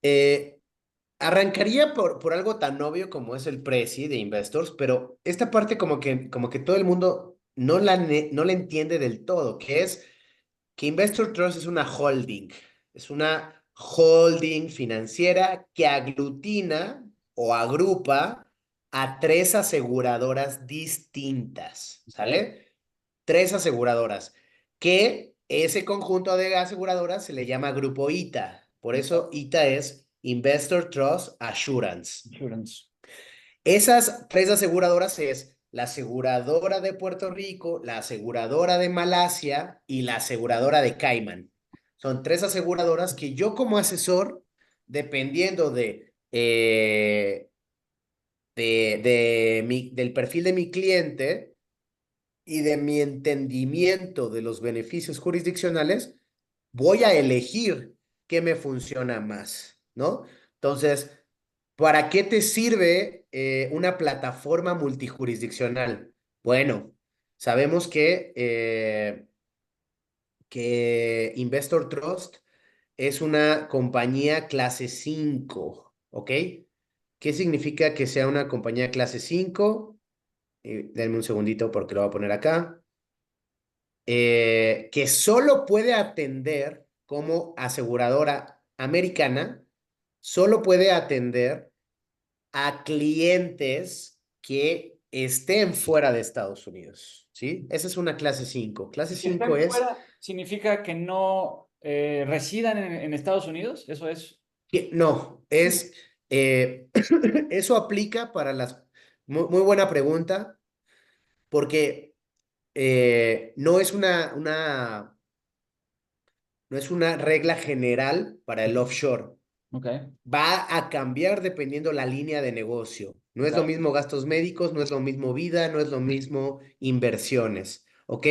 Eh, Arrancaría por algo tan obvio como es el preci de Investors, pero esta parte como que todo el mundo no la entiende del todo, que es que Investor Trust es una holding, es una holding financiera que aglutina o agrupa a tres aseguradoras distintas, Ok. ¿sale? Tres aseguradoras, que ese conjunto de aseguradoras se le llama Grupo ITA. Por eso ITA es Investor Trust Assurance. Insurance. Esas tres aseguradoras es la aseguradora de Puerto Rico, la aseguradora de Malasia y la aseguradora de Cayman. Son tres aseguradoras que yo como asesor, dependiendo del perfil de mi cliente y de mi entendimiento de los beneficios jurisdiccionales, voy a elegir qué me funciona más, ¿no? Entonces, ¿para qué te sirve una plataforma multijurisdiccional? Bueno, sabemos que Investor Trust es una compañía clase 5, ¿ok? ¿Qué significa que sea una compañía clase 5? Denme un segundito porque lo voy a poner acá. Que solo puede atender como aseguradora americana, solo puede atender a clientes que estén fuera de Estados Unidos, ¿sí? Esa es una clase 5. Clase Y que 5 estén es fuera significa que no residan en Estados Unidos. Eso es. no, eso aplica para muy buena pregunta, porque no es una regla general para el offshore. Ok, Va a cambiar dependiendo la línea de negocio. No es lo ok, mismo gastos médicos, no es lo mismo vida, no es lo mismo inversiones. ¿Ok?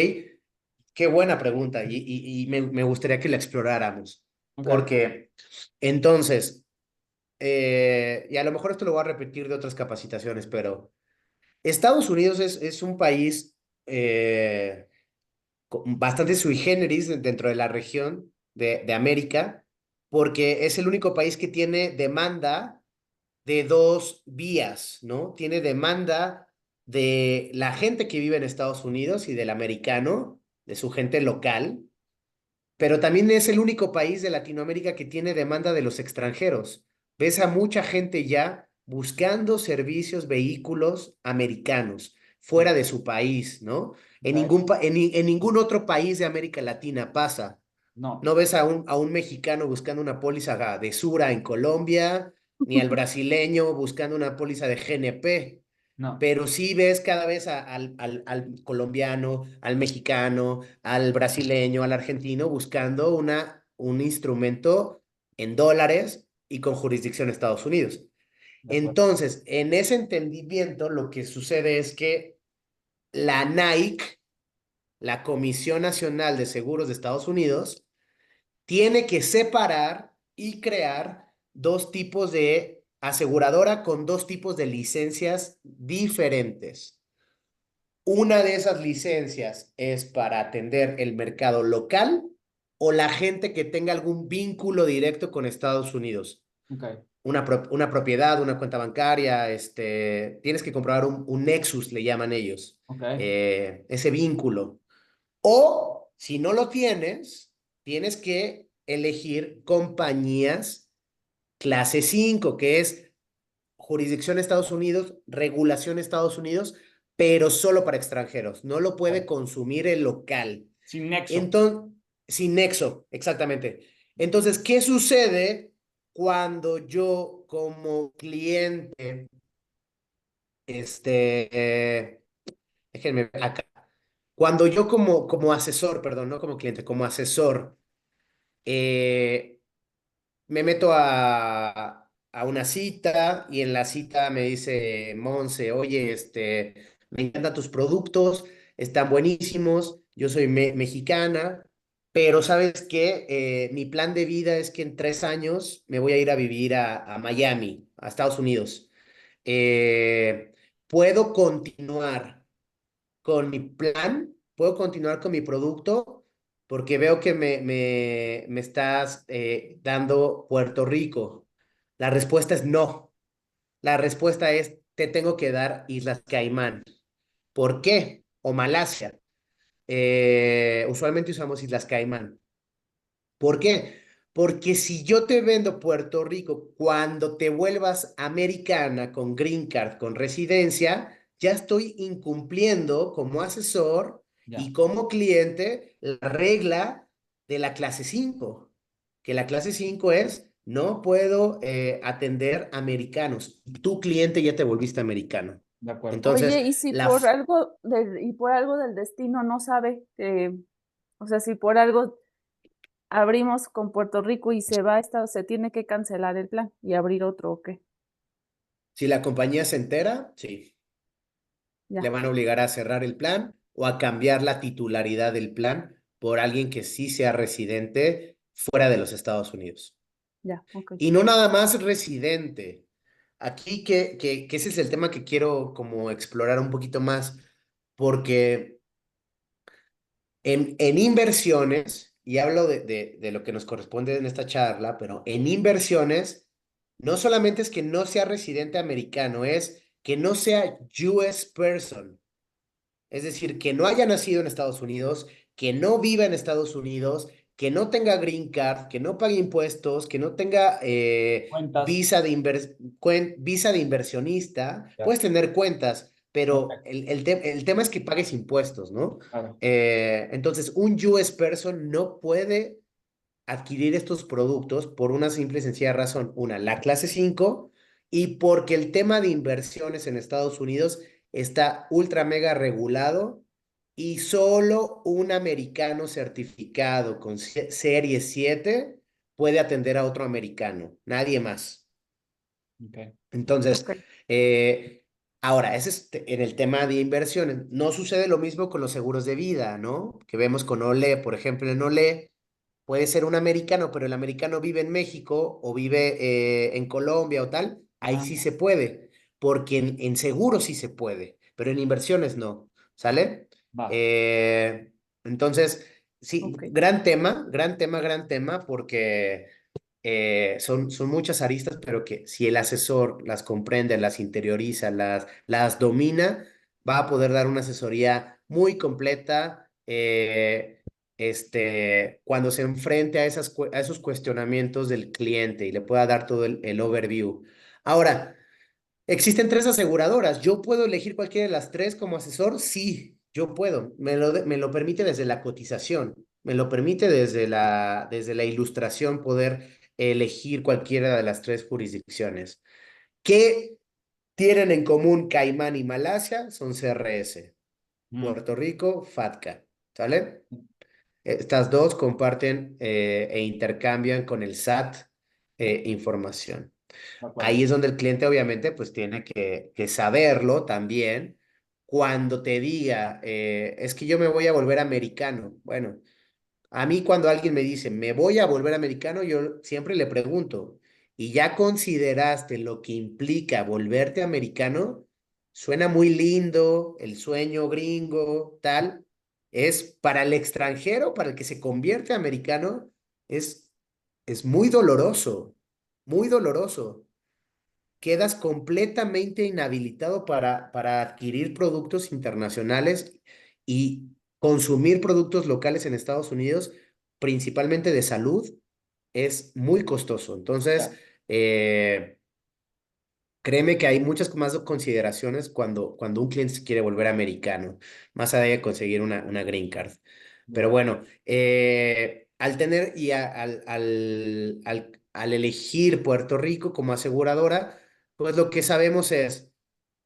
Qué buena pregunta y me gustaría que la exploráramos. ok. Porque entonces, y a lo mejor esto lo voy a repetir de otras capacitaciones, pero Estados Unidos es un país bastante sui generis dentro de la región de América, porque es el único país que tiene demanda de dos vías, ¿no? Tiene demanda de la gente que vive en Estados Unidos y del americano, de su gente local, pero también es el único país de Latinoamérica que tiene demanda de los extranjeros. Ves a mucha gente ya buscando servicios, vehículos americanos fuera de su país, ¿no? Ok. En ningún otro país de América Latina pasa. No, No ves a un mexicano buscando una póliza de Sura en Colombia, ni al brasileño buscando una póliza de GNP, no. pero sí ves cada vez al colombiano, al mexicano, al brasileño, al argentino buscando un instrumento en dólares y con jurisdicción en Estados Unidos. De acuerdo. Entonces, en ese entendimiento, lo que sucede es que la NAIC, la Comisión Nacional de Seguros de Estados Unidos, tiene que separar y crear dos tipos de aseguradora con dos tipos de licencias diferentes. Una de esas licencias es para atender el mercado local o la gente que tenga algún vínculo directo con Estados Unidos. Ok, Una propiedad, una cuenta bancaria, tienes que comprobar un nexus, le llaman ellos, ok. ese vínculo. O si no lo tienes, tienes que elegir compañías clase 5, que es jurisdicción Estados Unidos, regulación Estados Unidos, pero solo para extranjeros. No lo puede Ok. consumir el local. Sin nexo. Entonces, sin nexo, exactamente. Entonces, ¿qué sucede cuando yo como cliente, este, déjenme ver acá, cuando yo como asesor, perdón, no como cliente, como asesor, eh, me meto a una cita y en la cita me dice Monse, oye, me encantan tus productos, están buenísimos, yo soy mexicana, pero ¿sabes qué? Mi plan de vida es que en 3 años me voy a ir a vivir a Miami, a Estados Unidos. Eh, ¿Puedo continuar con mi plan? ¿Puedo continuar con mi producto? Porque veo que me estás dando Puerto Rico. La respuesta es no. La respuesta es, te tengo que dar Islas Caimán. ¿Por qué? O Malasia. Usualmente usamos Islas Caimán. ¿Por qué? Porque si yo te vendo Puerto Rico, cuando te vuelvas americana con green card, con residencia, ya estoy incumpliendo como asesor Ya, y como cliente la regla de la clase 5, que la clase 5 es, no puedo atender americanos. Tu cliente ya te volviste americano. de acuerdo. Entonces, Oye, y si la, por algo y por algo del destino no sabe, o sea, si por algo abrimos con Puerto Rico y se va a Estados, se tiene que cancelar el plan y abrir otro, ¿o qué? si la compañía se entera, sí. Le Ya, van a obligar a cerrar el plan o a cambiar la titularidad del plan por alguien que sí sea residente fuera de los Estados Unidos. ya, ok. Y no nada más residente. Aquí que ese es el tema que quiero como explorar un poquito más, porque en inversiones, y hablo de lo que nos corresponde en esta charla, pero en inversiones, no solamente es que no sea residente americano, es que no sea US person. Es decir, que no haya nacido en Estados Unidos, que no viva en Estados Unidos, que no tenga green card, que no pague impuestos, que no tenga Cuentas. visa de inversionista. Ya, Puedes tener cuentas, pero perfecto. el tema es que pagues impuestos, ¿no? Claro. Entonces, un US person no puede adquirir estos productos por una simple y sencilla razón. Una, la clase 5 y porque el tema de inversiones en Estados Unidos está ultra mega regulado y solo un americano certificado con serie 7 puede atender a otro americano, nadie más. Ok. Entonces, Ok. ahora, ese es en el tema de inversiones. No sucede lo mismo con los seguros de vida, ¿no? Que vemos con OLE, por ejemplo, en OLE puede ser un americano, pero el americano vive en México o vive en Colombia o tal, ahí Ajá, sí se puede, porque en seguros sí se puede, pero en inversiones no, ¿sale? va. Entonces, sí, Ok. gran tema, gran tema, gran tema, porque son muchas aristas, pero que si el asesor las comprende, las interioriza, las domina, va a poder dar una asesoría muy completa. Cuando se enfrente a, a esos cuestionamientos del cliente y le pueda dar todo el overview. Ahora, existen tres aseguradoras. ¿Yo puedo elegir cualquiera de las tres como asesor? Sí, yo puedo. Me lo permite desde la cotización, me lo permite desde la ilustración poder elegir cualquiera de las tres jurisdicciones. ¿Qué tienen en común Caimán y Malasia? Son CRS. Mm, Puerto Rico, FATCA. ¿Sale? Estas dos comparten e intercambian con el SAT información. de acuerdo. Ahí es donde el cliente obviamente pues tiene que saberlo también cuando te diga, es que yo me voy a volver americano. Bueno, a mí cuando alguien me dice, me voy a volver americano, yo siempre le pregunto, ¿y ya consideraste lo que implica volverte americano? Suena muy lindo, el sueño gringo, tal. Es para el extranjero, para el que se convierte americano, es, es muy doloroso, muy doloroso. Quedas completamente inhabilitado para adquirir productos internacionales y consumir productos locales en Estados Unidos, principalmente de salud, es muy costoso. Entonces, Ya, créeme que hay muchas más consideraciones cuando un cliente se quiere volver americano, más allá de conseguir una green card. ya. Pero bueno, al tener y al elegir Puerto Rico como aseguradora, pues lo que sabemos es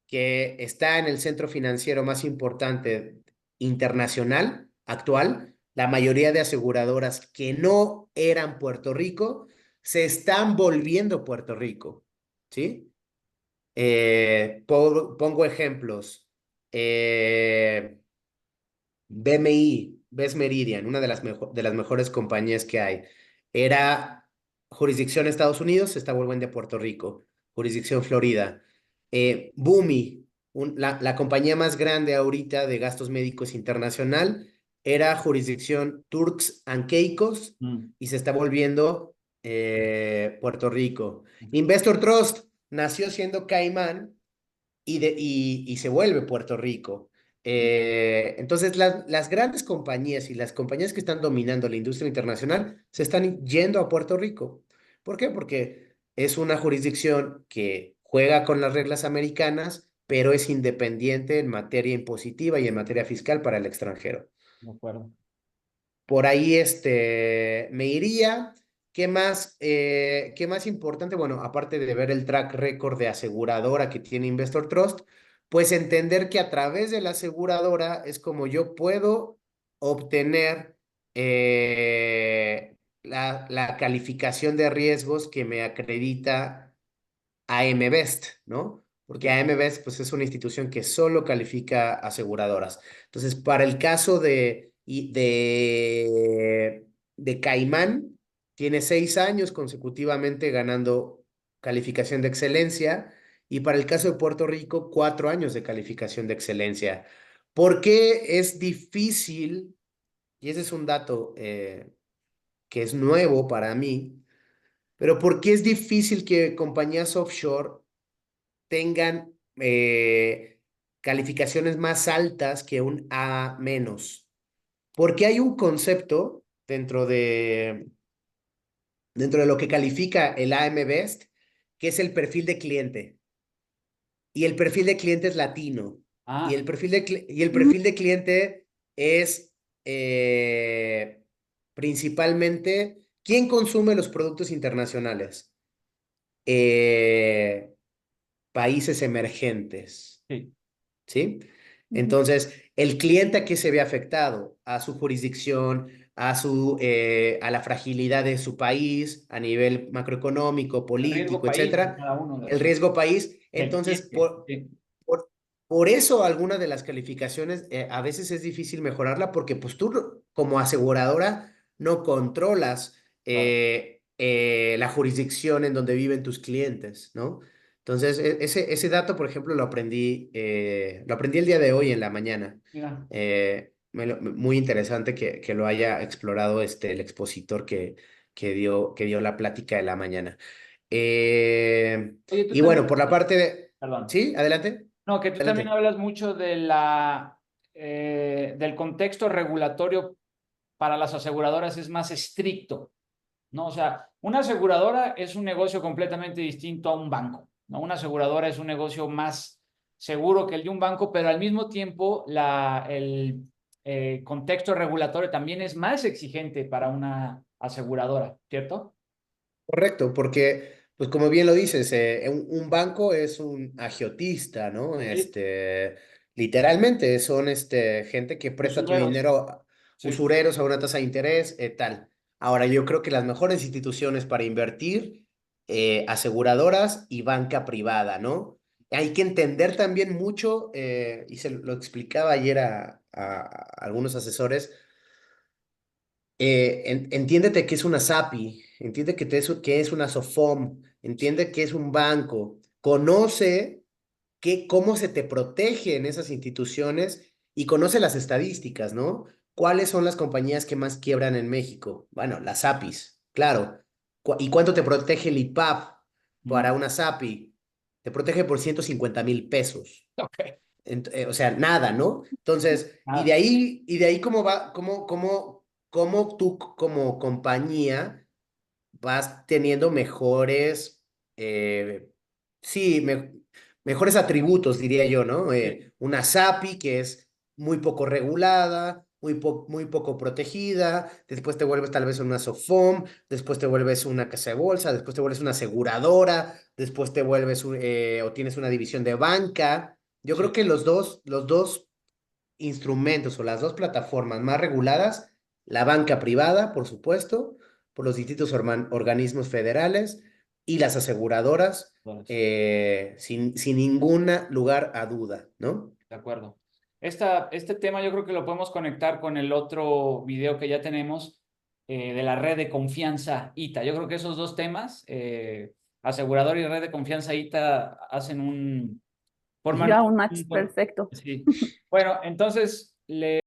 que está en el centro financiero más importante internacional actual. La mayoría de aseguradoras que no eran Puerto Rico se están volviendo Puerto Rico, ¿sí? Pongo ejemplos. BMI, Best Meridian, una de las mejores compañías que hay. Era jurisdicción Estados Unidos, se está volviendo a Puerto Rico. Jurisdicción Florida. Boomi, la compañía más grande ahorita de gastos médicos internacional, era jurisdicción Turks and Caicos Mm, y se está volviendo Puerto Rico. Investor Trust nació siendo Caimán y se vuelve Puerto Rico. Entonces, las grandes compañías y las compañías que están dominando la industria internacional se están yendo a Puerto Rico. ¿Por qué? Porque es una jurisdicción que juega con las reglas americanas, pero es independiente en materia impositiva y en materia fiscal para el extranjero. De acuerdo. Por ahí me iría. Qué más importante? Bueno, aparte de ver el track record de aseguradora que tiene Investor Trust, pues entender que a través de la aseguradora es como yo puedo obtener la calificación de riesgos que me acredita AM Best, ¿no? Porque Sí. AM Best pues, es una institución que solo califica aseguradoras. Entonces, para el caso de Caimán, tiene 6 años consecutivamente ganando calificación de excelencia, y para el caso de Puerto Rico, 4 años de calificación de excelencia. ¿Por qué es difícil? Y ese es un dato que es nuevo para mí, pero ¿por qué es difícil que compañías offshore tengan calificaciones más altas que un A menos? Porque hay un concepto dentro de lo que califica el AM Best, que es el perfil de cliente. Y el perfil de cliente es latino. Y Ah, el perfil de cliente es principalmente quién consume los productos internacionales. Eh, Países emergentes. sí. ¿Sí? Ujú. Entonces, el cliente a qué se ve afectado, a su jurisdicción, a la fragilidad de su país, a nivel macroeconómico, El riesgo político, país de etcétera, cada uno el riesgo país. del Entonces, cliente. Sí. por, por eso alguna de las calificaciones a veces es difícil mejorarla, porque pues tú como aseguradora no controlas Claro. la jurisdicción en donde viven tus clientes, ¿no? Entonces, ese dato, por ejemplo, lo aprendí el día de hoy en la mañana. Mira. Muy interesante que lo haya explorado el expositor que dio la plática de la mañana. Oye, tú Y bueno, también, por la parte de... perdón. Sí, adelante, No, que tú también adelante. hablas mucho del contexto regulatorio para las aseguradoras es más estricto, ¿no? O sea, una aseguradora es un negocio completamente distinto a un banco, ¿no? Una aseguradora es un negocio más seguro que el de un banco, pero al mismo tiempo el contexto regulatorio también es más exigente para una aseguradora, ¿cierto? Correcto, porque, pues como bien lo dices, un banco es un agiotista, ¿no? Sí. Literalmente son gente que presta tu Usureros. dinero a Sí, usureros a una tasa de interés, tal. Ahora, yo creo que las mejores instituciones para invertir, aseguradoras y banca privada, ¿no? Hay que entender también mucho, y se lo explicaba ayer a algunos asesores. Entiéndete que es una SAPI, entiende que es una SOFOM, entiende que es un banco, conoce cómo se te protege en esas instituciones y conoce las estadísticas, ¿no? ¿Cuáles son las compañías que más quiebran en México? Bueno, las SAPIs, claro. ¿Y cuánto te protege el IPAP mm, para una SAPI? Te protege por 150,000 pesos. ok. O sea, nada, ¿no? Entonces, Nada. y de ahí cómo va, cómo tú como compañía vas teniendo mejores, sí, mejores atributos, diría yo, ¿no? Sí, Una SAPI que es muy poco regulada, muy poco protegida, después te vuelves tal vez una SOFOM, después te vuelves una casa de bolsa, después te vuelves una aseguradora, después te vuelves o tienes una división de banca. Yo creo sí, que los dos instrumentos o las dos plataformas más reguladas, la banca privada, por supuesto, por los distintos organismos federales, y las aseguradoras, pues, sin ningún lugar a duda, ¿no? de acuerdo. Este tema yo creo que lo podemos conectar con el otro video que ya tenemos de la red de confianza ITA. Yo creo que esos dos temas, asegurador y red de confianza ITA, forman Ya un match un buen. perfecto. Sí. Bueno, entonces le